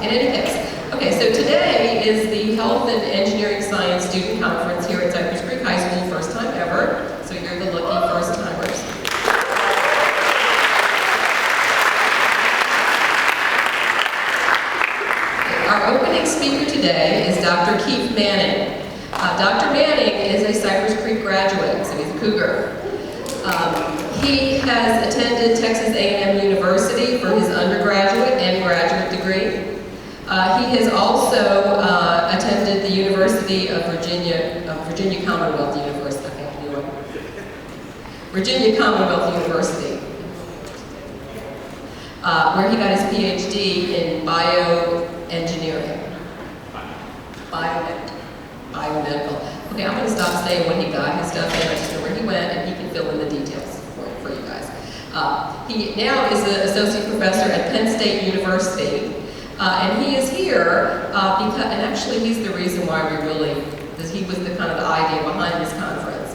In any case, okay, so today is the Health and Engineering Science Student Conference here at Cypress Creek High School, first time ever. So you're the lucky first timers. Our opening speaker today is Dr. Keefe Manning. Dr. Manning is a Cypress Creek graduate, so he's a cougar. He has attended Texas A&M University for his undergraduate and graduate degree. He has also attended the University of Virginia Commonwealth University. I can't do it. Virginia Commonwealth University, where he got his Ph.D. in Bioengineering. Biomedical. Okay, I'm going to stop saying when he got his stuff in. I just know where he went, and he can fill in the details for you guys. He now is an associate professor at Penn State University, and he is here because, and actually he's the reason why because he was the kind of the idea behind this conference.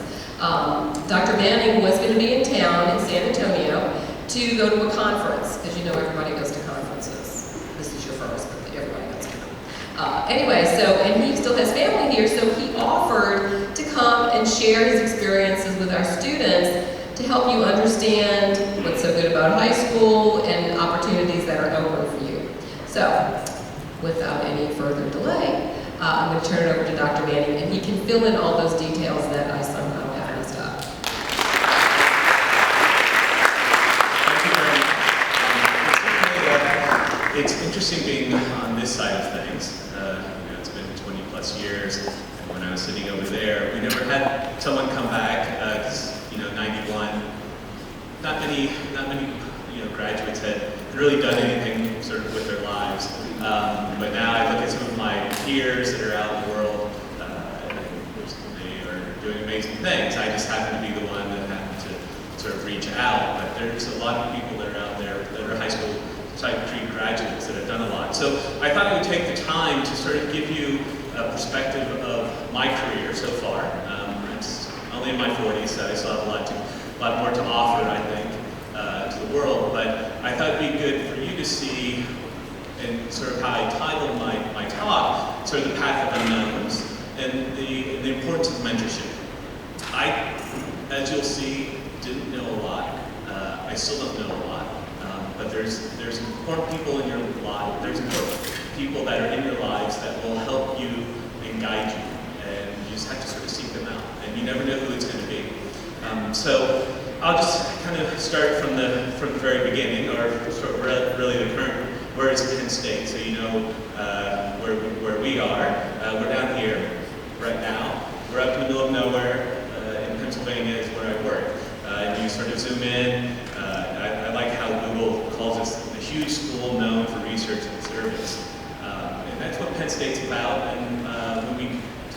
Dr. Manning was going to be in town in San Antonio to go to a conference, because you know everybody goes to conferences. This is your first, but everybody goes to them. Anyway, and he still has family here, so he offered to come and share his experiences with our students to help you understand what's so good about high school and opportunities that are open for you. So, without any further delay, I'm going to turn it over to Dr. Manning, and he can fill in all those details that I somehow have messed up. Thank you very much. It's interesting being on this side of things. It's been 20 plus years, and when I was sitting over there, we never had someone come back, 91, not many graduates had really done anything sort of with their lives. But now I look at some of my peers that are out in the world, they are doing amazing things. I just happen to be the one that happened to sort of reach out. But there's a lot of people that are out there that are high school Cypress Creek graduates that have done a lot. So I thought I would take the time to sort of give you a perspective of my career so far. It's only in my 40s, so I still have a lot more to offer, I think, to the world. But I thought it'd be good for you to see, and sort of how I titled my talk, sort of the path of unknowns and the importance of mentorship. I, as you'll see, didn't know a lot. I still don't know a lot. But there's important people in your life. There's important people that are in your lives that will help you and guide you, and you just have to sort of seek them out. And you never know who it's going to be. So I'll just kind of start from the very beginning, or sort of really the current. Where is Penn State? So you know where we are. We're down here right now. We're up in the middle of nowhere in Pennsylvania is where I work. And you sort of zoom in. I like how Google calls us a huge school known for research and service. And that's what Penn State's about. And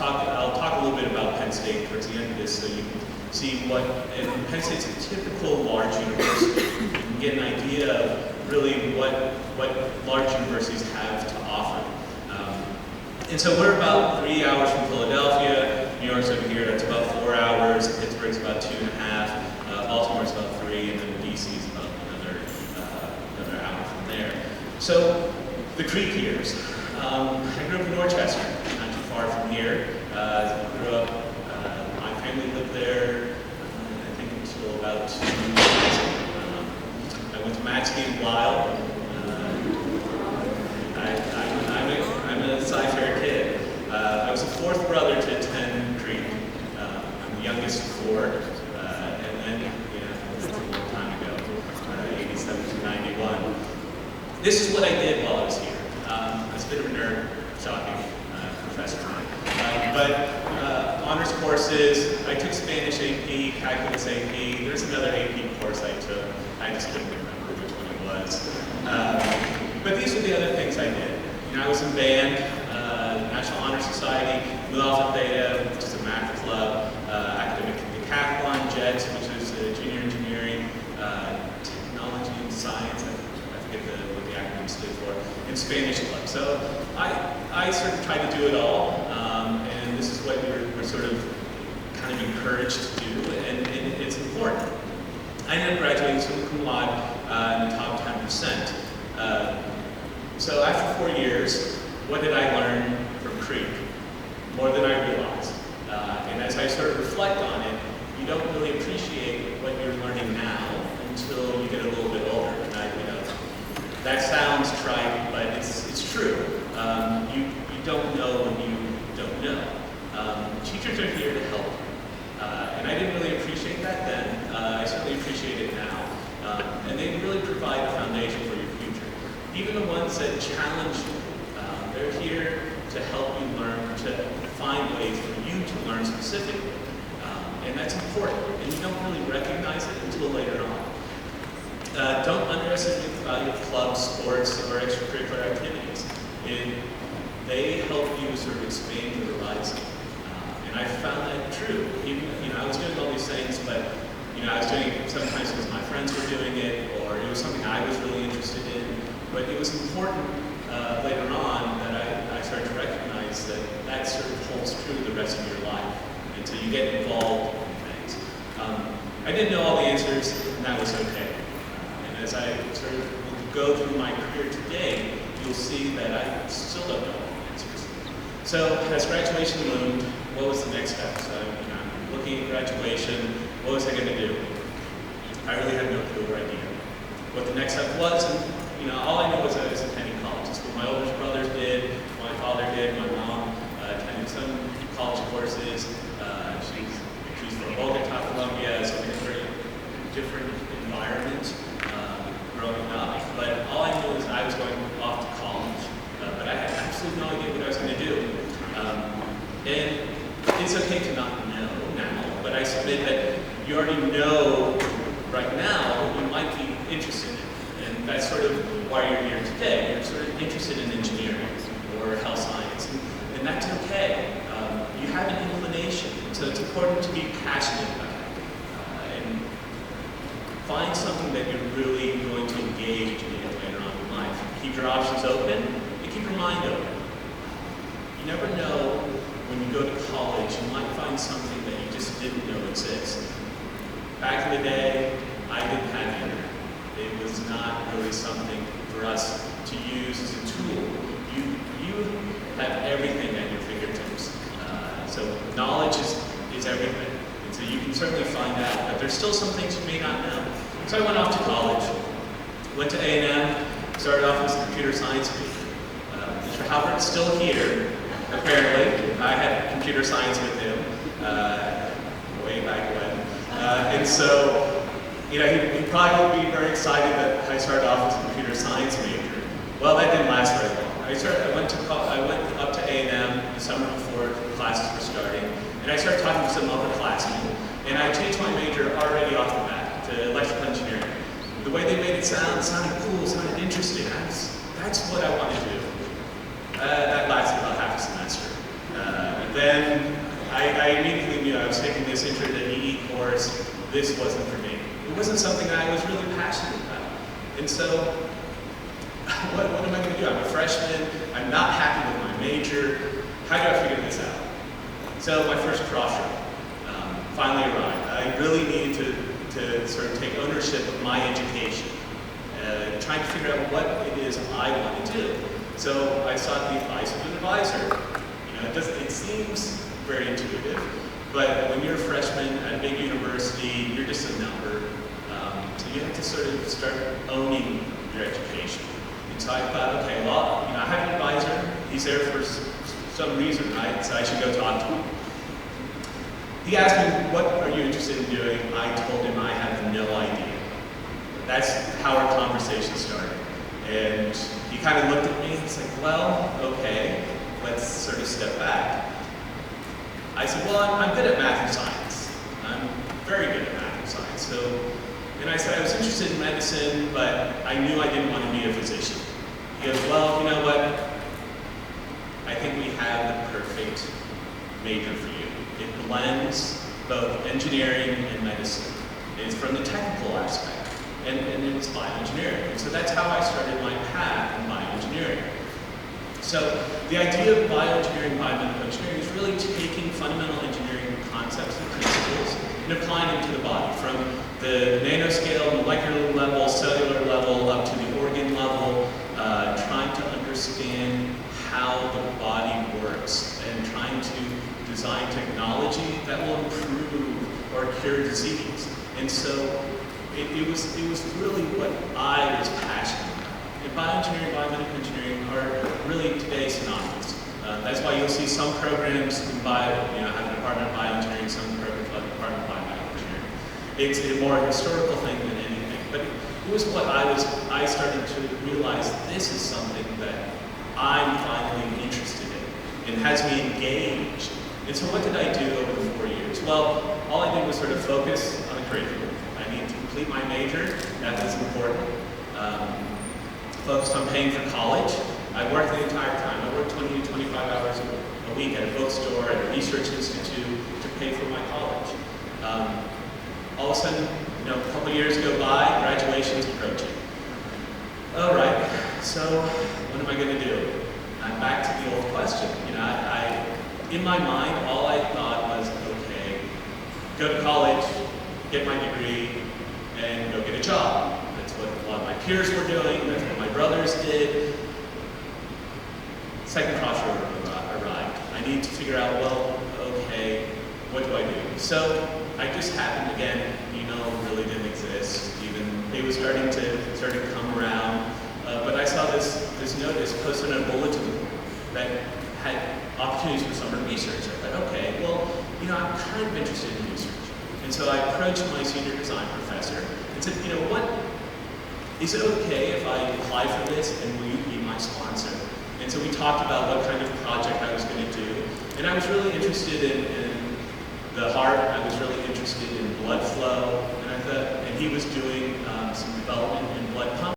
I'll talk a little bit about Penn State towards the end of this so you can see and Penn State's a typical large university. You can get an idea of really what large universities have to offer. And so we're about 3 hours from Philadelphia. New York's over here, that's about 4 hours. Pittsburgh's about 2.5. Baltimore's about 3, and then DC is about another hour from there. So the Creek years. I grew up in Dorchester, not too far from here. Grew up, my family lived there, I think until about 2000. I went to Matsky and Lyle. I'm a Cy-Fair kid. I was the fourth brother to attend Creek. I'm the youngest of 4. And then, it's a long time ago, 87 to 91. This is what I did while I was here. I was a bit of a nerd, shocking professor. But honors courses, I took Spanish AP, Calculus AP. There's another AP course I took. I just couldn't remember which one it was. But these are the other things I did. I was in band, National Honor Society, Mu Alpha Theta, which is a math club, academic decathlon, JETS, which is junior engineering, technology and science, I forget what the acronym stood for, and Spanish club. So I sort of tried to do it all, and this is what we're sort of kind of encouraged to do, and it's important. I ended up graduating summa cum laude in the top 10%. So after 4 years, what did I learn from Creek? More than I realized. And as I sort of reflect on it, you don't really appreciate what you're learning now until you get a little bit older. And that sounds trite, but it's true. You don't know when you don't know. Teachers are here to help you. And I didn't really appreciate that then. I certainly appreciate it now. And they really provide a foundation for your future. Even the ones that challenge you, they're here to help you learn, to find ways for you to learn specifically. And that's important, and you don't really recognize it until later on. Don't underestimate the value of clubs, sports, or extracurricular activities. They help you sort of expand your horizon. And I found that true. Even, I was doing all these things, but I was doing it sometimes because my friends were doing it, or it was something I was really interested in. But it was important later on that I started to recognize that sort of holds true the rest of your life until you get involved in things. I didn't know all the answers, and that was okay. And as I sort of go through my career today, you'll see that I still don't know all the answers. So as graduation loomed, what was the next step? So I'm looking at graduation. What was I going to do? I really had no clue or idea what the next step was. And all I knew was I was attending college. That's what my older brothers did, my father did, my mom attended some college courses. She's from Bogota, Colombia, so we had a very different environment growing up. But all I knew was I was going off to college, but I had absolutely no idea what I was going to do. And it's okay to not know now, but I submit that you already know right now what you might be interested in. And that's sort of why you're here today. You're sort of interested in engineering or health science, and that's okay. You have an inclination, so it's important to be passionate about it. And find something that you're really going to engage in later on in life. Keep your options open, and keep your mind open. You never know when you go to college, you might find something that you just didn't know exists. Back in the day, I didn't have internet. It was not really something for us to use as a tool. You have everything at your fingertips. So knowledge is everything. And so you can certainly find out, but there's still some things you may not know. So I went off to college, went to A&M, started off as a computer science major. Mr. Halbert's still here, apparently. I had computer science with him way back when. And so, he probably would be very excited that I started off as a computer science major. Well, that didn't last very long. I went up to A&M the summer before classes were starting, and I started talking to some upperclassmen, and I changed my major already off the bat to electrical engineering. The way they made it sounded cool, sounded interesting. That's what I want to do. That lasted about half a semester. Then I immediately knew I was taking this intro to EE course. This wasn't for me. It wasn't something that I was really passionate about. And so, what am I going to do? I'm a freshman. I'm not happy with my major. How do I figure this out? So my first crossroad finally arrived. I really needed to sort of take ownership of my education, trying to figure out what it is I want to do. So I sought the advice of an advisor. It seems very intuitive, but when you're a freshman at a big university, you're just a number. So you have to sort of start owning your education. And so I thought, okay, well, I have an advisor. He's there for some reason, right? So I should go talk to him. He asked me, what are you interested in doing? I told him I have no idea. That's how our conversation started. And he kind of looked at me, he's like, well, okay, let's sort of step back. I said, well, I'm good at math and science. I'm very good at math and science. And I said I was interested in medicine, but I knew I didn't want to be a physician. He goes, well, you know what? I think we have the perfect major for you. It blends both engineering and medicine. It's from the technical aspect, and it's bioengineering. And so that's how I started my path in bioengineering. So the idea of bioengineering, biomedical engineering, is really taking fundamental engineering concepts and principles and applying them to the body, from the nanoscale, molecular level, cellular level, up to the organ level, trying to understand design technology that will improve or cure disease. And so it was really what I was passionate about. And bioengineering, biomedical engineering are really today synonymous. That's why you'll see some programs in have a department of bioengineering, some programs have a department of biomedical engineering. It's a more historical thing than anything. But it was what I started to realize this is something that I'm finally interested in and has me engaged. And so what did I do over the 4 years? Well, all I did was sort of focus on the curriculum. I needed to complete my major, that was important. Focused on paying for college. I worked the entire time. I worked 20 to 25 hours a week at a bookstore, at a research institute to pay for my college. All of a sudden, a couple years go by, graduation's approaching. All right, so what am I going to do? I'm back to the old question. In my mind, all I thought was, okay, go to college, get my degree, and go get a job. That's what a lot of my peers were doing. That's what my brothers did. Second crossroad arrived. I need to figure out, well, okay, what do I do? So I just happened again, really didn't exist. Even it was starting to come around. But I saw this notice posted on a bulletin board that had opportunities for summer research. I thought, okay, well, I'm kind of interested in research. And so I approached my senior design professor and said, what, is it okay if I apply for this and will you be my sponsor? And so we talked about what kind of project I was going to do. And I was really interested in the heart. I was really interested in blood flow. And he was doing some development in blood pumps.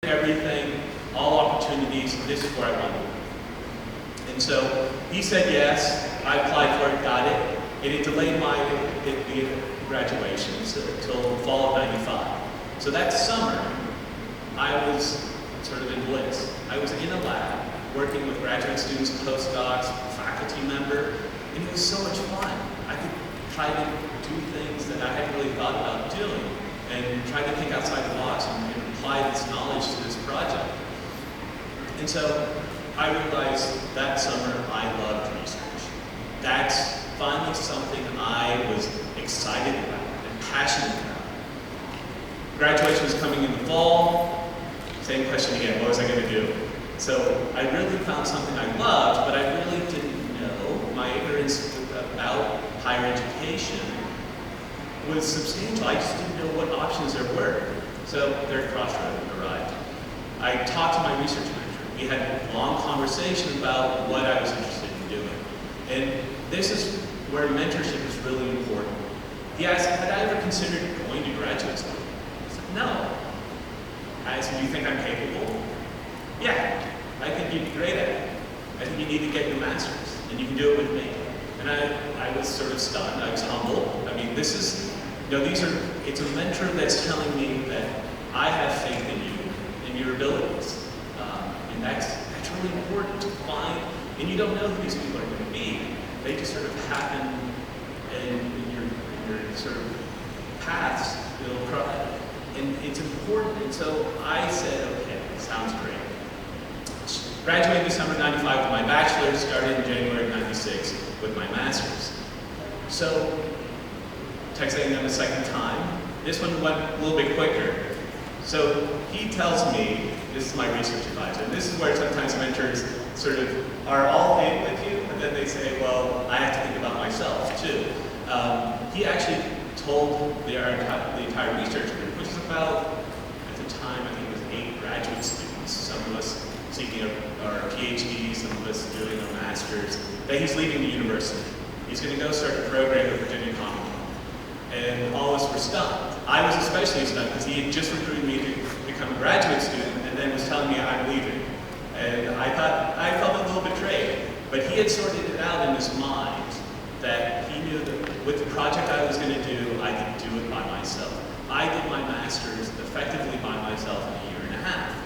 Everything, all opportunities, this is where I want to be. And so he said yes, I applied for it, got it, and it delayed my graduation until fall of '95. So that summer, I was sort of in bliss. I was in a lab, working with graduate students, postdocs, faculty member, and it was so much fun. I could try to do things that I hadn't really thought about doing, and try to think outside the box and apply this knowledge to this project. And so I realized that summer I loved research. That's finally something I was excited about and passionate about. Graduation was coming in the fall. Same question again, what was I going to do? So I really found something I loved, but I really didn't know. My ignorance about higher education was substantial. I just didn't know what options there were. So third crossroad arrived. I talked to my research manager. We had a long conversation about what I was interested in doing. And this is where mentorship is really important. He asked, had I ever considered going to graduate school? I said, no. I said, do you think I'm capable? Yeah, I think you'd be great at it. I think you need to get your master's, and you can do it with me. And I was sort of stunned. I was humble. I mean, this is, it's a mentor that's telling me that I have faith in you and your abilities. And that's really important to find. And you don't know who these people are going to be. They just sort of happen in your sort of paths. And it's important. And so I said, okay, sounds great. Graduated December '95 with my bachelor's, started in January '96 with my master's. So, texting them a second time. This one went a little bit quicker. So he tells me, this is my research advisor, and this is where sometimes mentors sort of are all in with you, and then they say, well, I have to think about myself too. He actually told the entire research group, which is about, at the time, I think it was 8 graduate students, some of us seeking our Ph.D, some of us that he's leaving the university. He's going to go start a program at Virginia Commonwealth. And all of us were stunned. I was especially stunned because he had just recruited me to become a graduate student and then was telling me I'm leaving. And I felt a little betrayed. But he had sorted it out in his mind that he knew that with the project I was going to do, I could do it by myself. I did my master's effectively by myself in a year and a half.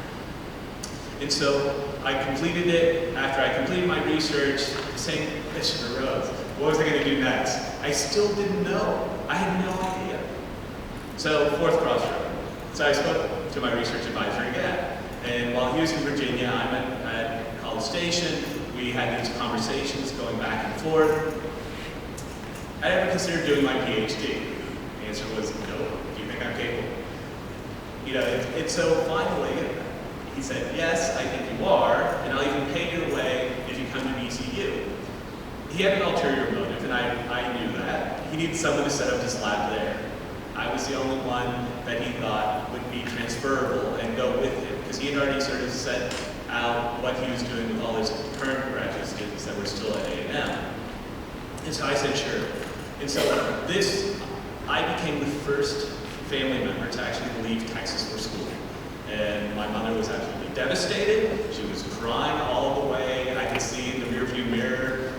And so I completed it. After I completed my research, the same question arose. What was I going to do next? I still didn't know. I had no idea. So, fourth crossroad. So I spoke to my research advisor again. And while he was in Virginia, I'm at College Station. We had these conversations going back and forth. I ever considered doing my Ph.D. The answer was no. Do you think I'm capable? You know, so finally, he said, yes, I think you are, and I'll even pay your way if you come to VCU. He had an ulterior motive, and I knew that. He needed someone to set up his lab there. I was the only one that he thought would be transferable and go with him, because he had already sort of set out what he was doing with all his current graduate students that were still at A&M. And so I said, sure. And so I became the first family member to actually leave Texas for school. And my mother was absolutely devastated. She was crying all the way. I could see in the rearview mirror,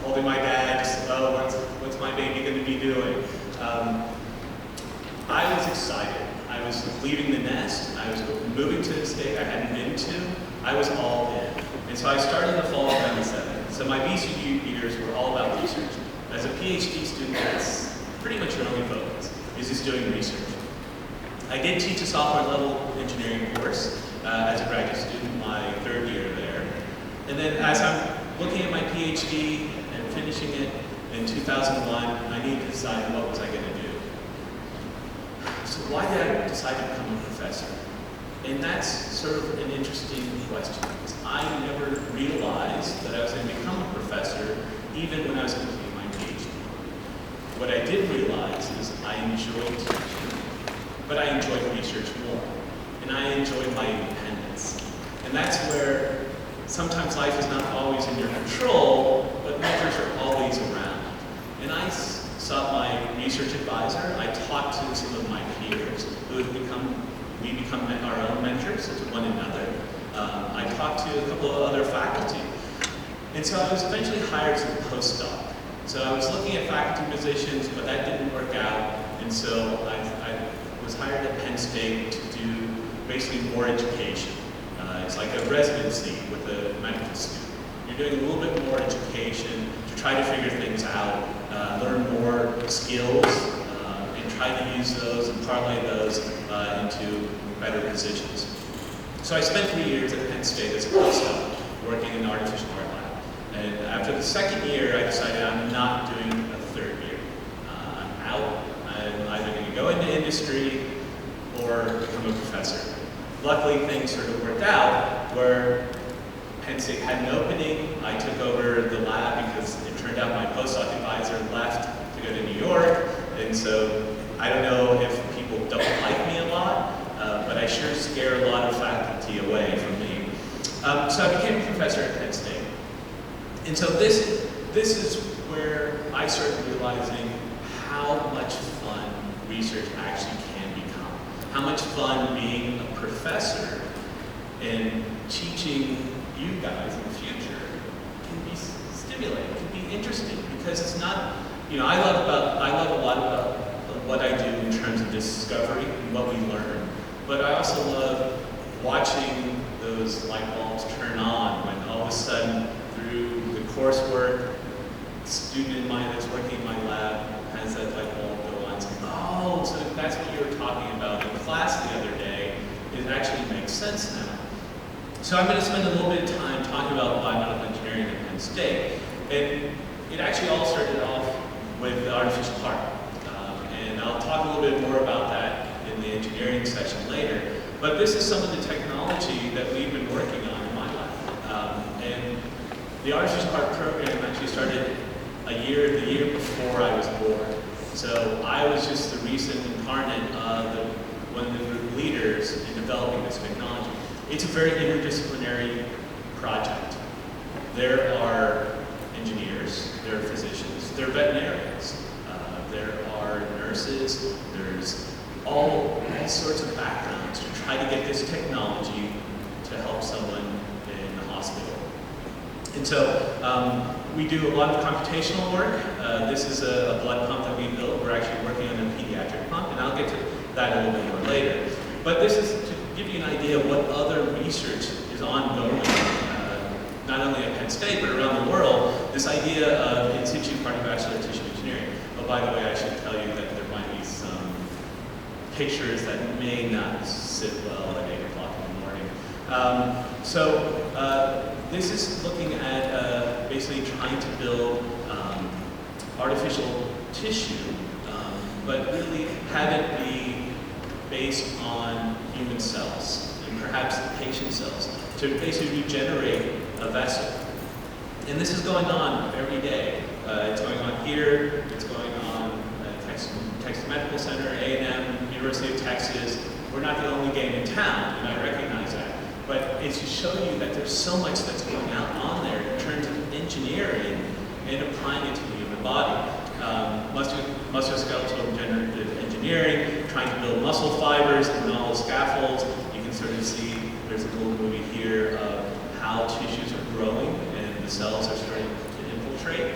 holding my dad, just, oh, what's my baby going to be doing? I was excited. I was leaving the nest. I was moving to a state I hadn't been to. I was all in. And so I started in the fall of '97. So my VCU years were all about research. As a PhD student, that's pretty much your only focus, is just doing research. I did teach a software level engineering course as a graduate student my third year there. And then as I'm looking at my PhD and finishing it in 2001, I needed to decide what was I going to do. So why did I decide to become a professor? And that's sort of an interesting question, because I never realized that I was going to become a professor even when I was completing my PhD. What I did realize is I enjoyed teaching, but I enjoyed research more, and I enjoyed my independence. And that's where sometimes life is not always in your control, but mentors are always around. And I sought my research advisor. I talked to some of my peers who have become our own mentors to one another. I talked to a couple of other faculty. And so I was eventually hired as a postdoc. So I was looking at faculty positions, but that didn't work out. And so I was hired at Penn State to do basically more education. It's like a residency with a medical student. You're doing a little bit more education to try to figure things out, learn more skills, and try to use those and parlay those into better positions. So I spent 3 years at Penn State as a postdoc, working in the artificial heart lab. And after the second year, I decided I'm not doing a third year. I'm out. I'm either going to go into industry or become a professor. Luckily, things sort of worked out where Penn State had an opening. I took over the lab because it turned out my postdoc advisor left to go to New York. And so I don't know if people don't like me a lot, but I sure scare a lot of faculty away from me. So I became a professor at Penn State. And so this is where I started realizing how much fun research actually can become. How much fun being a professor and teaching you guys in the future can be stimulating, can be interesting, because it's not, I love a lot about what I do in terms of discovery and what we learn, but I also love watching those light bulbs turn on when all of a sudden through the coursework, the student that's working in my lab has that light bulb go on and say, oh, so that's what you were talking about in class the other day. It actually makes sense now. So I'm going to spend a little bit of time talking about biomedical engineering at Penn State. And it actually all started off with the artificial heart. And I'll talk a little bit more about that in the engineering section later. But this is some of the technology that we've been working on in my lab. And the artificial heart program actually started the year before I was born. So I was just the recent incarnate of one of the group leaders in developing this technology. It's a very interdisciplinary project. There are engineers, there are physicians, there are veterinarians, there are nurses, there's all sorts of backgrounds to try to get this technology to help someone in the hospital. And so we do a lot of computational work. This is a blood pump that we built. We're actually working on a pediatric pump, and I'll get to that a little bit more later. But this is to give you an idea of what other research is ongoing, not only at Penn State, but around the world, this idea of in situ cardiovascular tissue engineering. Oh, by the way, I should tell you that there might be some pictures that may not sit well at 8 o'clock in the morning. This is looking at basically trying to build artificial tissue, but really have it be based on human cells, and perhaps patient cells, to basically regenerate a vessel. And this is going on every day. It's going on here, it's going on at Texas Medical Center, A&M, University of Texas. We're not the only game in town, and I recognize that. But it's to show you that there's so much that's going on there in terms of engineering and applying it to the human body. Musculoskeletal regenerative engineering, trying to build muscle fibers and novel scaffolds. You can sort of see there's a little movie here of how tissues are growing and the cells are starting to infiltrate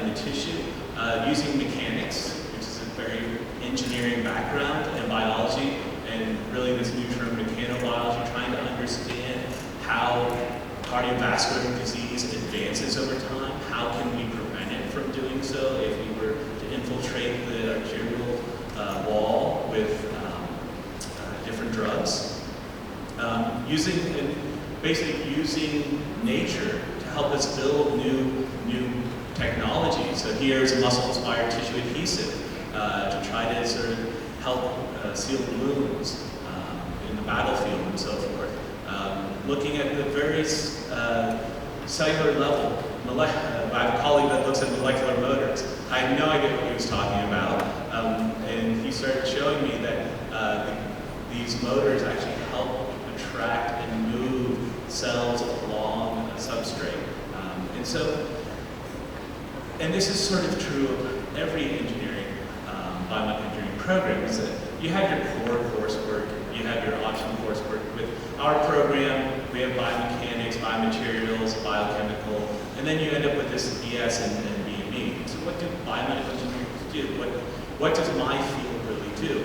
in the tissue. Using mechanics, which is a very engineering background, and biology, and really this new term mechanobiology, trying to understand how cardiovascular disease advances over time. How can we prevent it from doing so if we were to infiltrate the arterial wall with different drugs? Basically using nature to help us build new technology. So here's a muscle-inspired tissue adhesive to try to sort of help seal wounds in the battlefield and so forth. Looking at the various cellular level. I have a colleague that looks at molecular motors. I had no idea what he was talking about, and he started showing me that these motors actually help attract and move cells along a substrate. And this is sort of true of every engineering, biomedical engineering program, is that you have your core coursework, you have your optional coursework. With our program, we have biomechanics, biomaterials, biochemical, and then you end up with this BS and B&E. So what do biomedical engineers do? What does my field really do?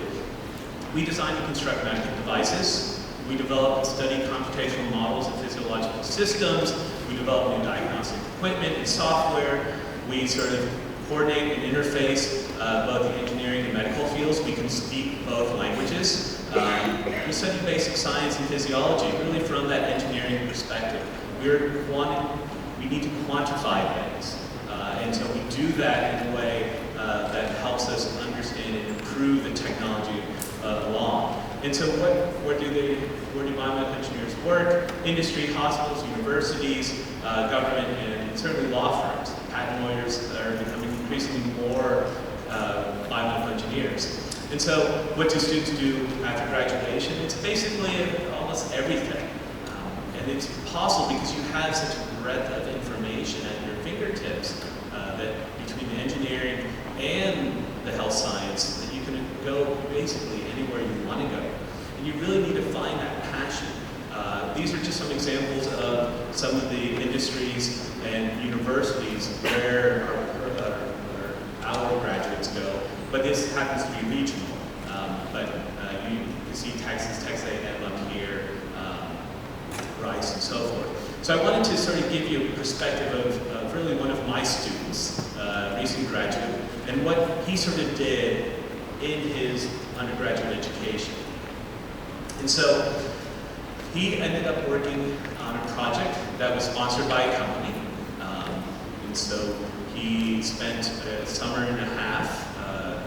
We design and construct medical devices. We develop and study computational models of physiological systems. We develop new diagnostic equipment and software. We sort of coordinate and interface both the engineering and medical fields. We can speak both languages. We study basic science and physiology, really from that engineering perspective. We need to quantify things. And so we do that in a way that helps us understand and improve the technology along. And so where do biomedical engineers work? Industry, hospitals, universities, government, and certainly law firms. Patent lawyers are becoming increasingly more biomedical engineers. And so what do students do after graduation? It's basically almost everything. And it's possible because you have such a breadth of information at your fingertips that between the engineering and the health science, that you can go basically anywhere you want to go. And you really need to find that passion. These are just some examples of some of the industries and universities where our graduates go, but this happens to be regional. You can see Texas A&M up here, Rice, and so forth. So I wanted to sort of give you a perspective of really one of my students, recent graduate, and what he sort of did in his undergraduate education. And so he ended up working on a project that was sponsored by a company. And so he spent a summer and a half,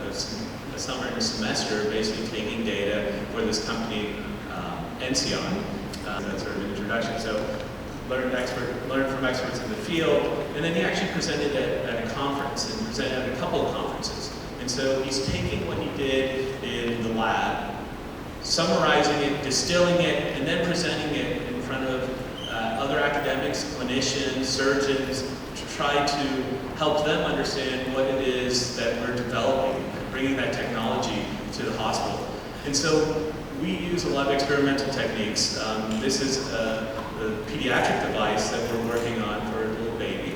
a summer and a semester basically taking data for this company, NCON. That's sort of an introduction. So learn from experts in the field, and then he actually presented at a conference and presented at a couple of conferences. And so he's taking what he did in the lab, summarizing it, distilling it, and then presenting it in front of other academics, clinicians, surgeons, to try to help them understand what it is that we're developing, bringing that technology to the hospital. And so we use a lot of experimental techniques. This is a pediatric device that we're working on for a little baby.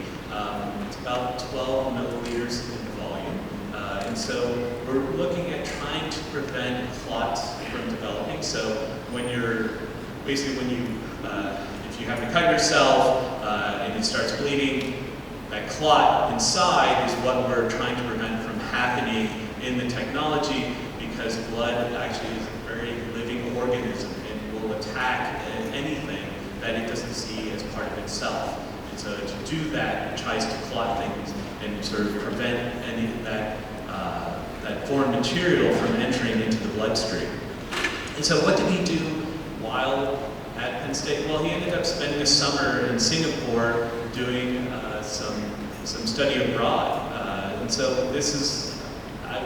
It's about 12 milliliters in volume. And so we're looking at trying to prevent clots from developing. So when you're, basically when you, if you have to cut yourself and it starts bleeding, that clot inside is what we're trying to prevent from happening in the technology, because blood actually is a very living organism and will attack anything that it doesn't see as part of itself. And so to do that, it tries to clot things and sort of prevent any of that, that foreign material from entering into the bloodstream. And so what did he do while at Penn State? Well, he ended up spending a summer in Singapore doing some study abroad. And so this is,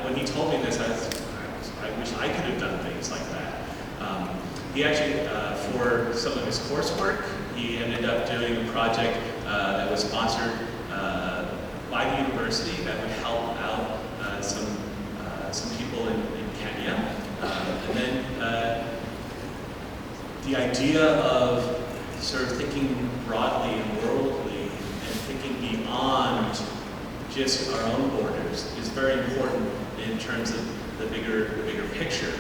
when he told me this, I wish I could have done things like that. He actually, for some of his coursework, he ended up doing a project that was sponsored by the university that would help out some people in Kenya. And then the idea of sort of thinking broadly and worldly and thinking beyond just our own borders is very important in terms of the bigger picture.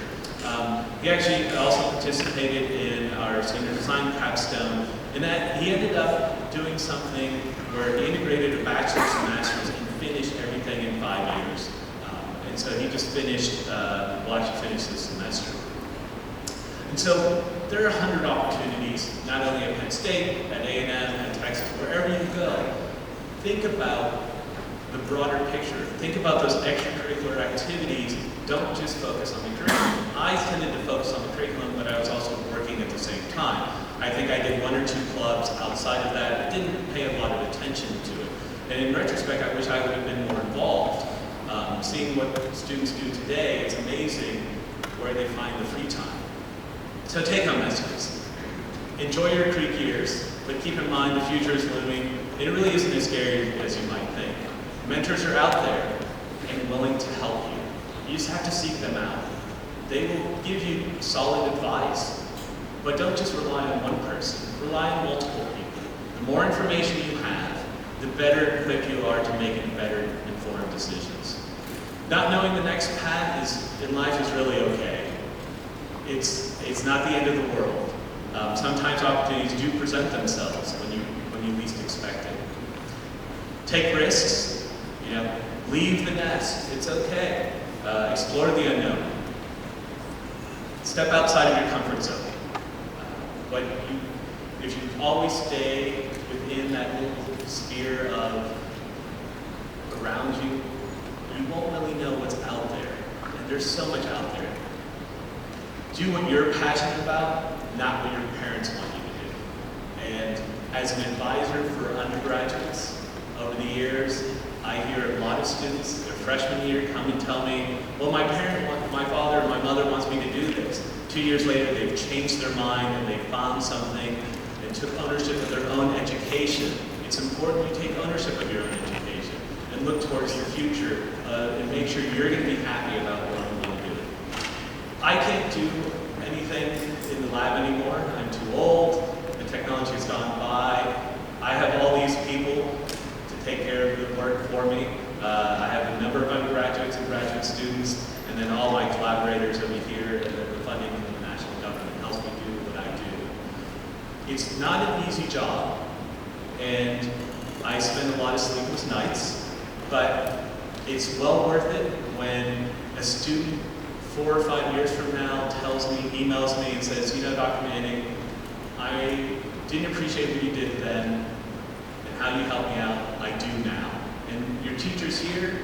He actually also participated in our senior design capstone, in that he ended up doing something where he integrated a bachelor's and master's and finished everything in 5 years. And so he just finished, well, actually finished this semester. And so there are 100 opportunities, not only at Penn State, at A&M, at Texas, wherever you go. Think about the broader picture. Think about those extracurricular activities. Don't just focus on the curriculum. I tended to focus on the curriculum, but I was also working at the same time. I think I did 1 or 2 clubs outside of that. I didn't pay a lot of attention to it. And in retrospect, I wish I would have been more involved. Seeing what students do today, it's amazing where they find the free time. So take-home messages. Enjoy your Creek years, but keep in mind the future is looming. It really isn't as scary as you might think. Mentors are out there and willing to help you. You just have to seek them out. They will give you solid advice, but don't just rely on one person. Rely on multiple people. The more information you have, the better equipped you are to making better informed decisions. Not knowing the next path in life is really okay. It's not the end of the world. Sometimes opportunities do present themselves when you least expect it. Take risks. You know, leave the nest. It's okay. Explore the unknown. Step outside of your comfort zone. But if you always stay within that little sphere of around you, you won't really know what's out there. And there's so much out there. Do what you're passionate about, not what your parents want you to do. And as an advisor for undergraduates, over the years, I hear a lot of students, their freshman year, come and tell me, well, my father or my mother wants me to do this. 2 years later, they've changed their mind and they found something and took ownership of their own education. It's important you take ownership of your own education and look towards the future and make sure you're going to be happy about what you want to do. I can't do anything in the lab anymore. I'm too old. The technology has gone by. I have all these people to take care of the work for me. I have a number of undergraduates and graduate students, and then all my collaborators over here, and the funding from the national government helps me do what I do. It's not an easy job, and I spend a lot of sleepless nights, but it's well worth it when a student 4 or 5 years from now tells me, emails me and says, you know, Dr. Manning, I didn't appreciate what you did then and how you helped me out. I do now. And your teachers here,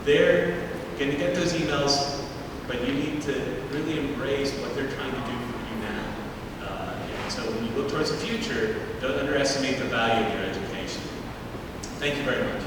they're going to get those emails, but you need to really embrace what they're trying to do for you now. And so when you look towards the future, don't underestimate the value of your education. Thank you very much.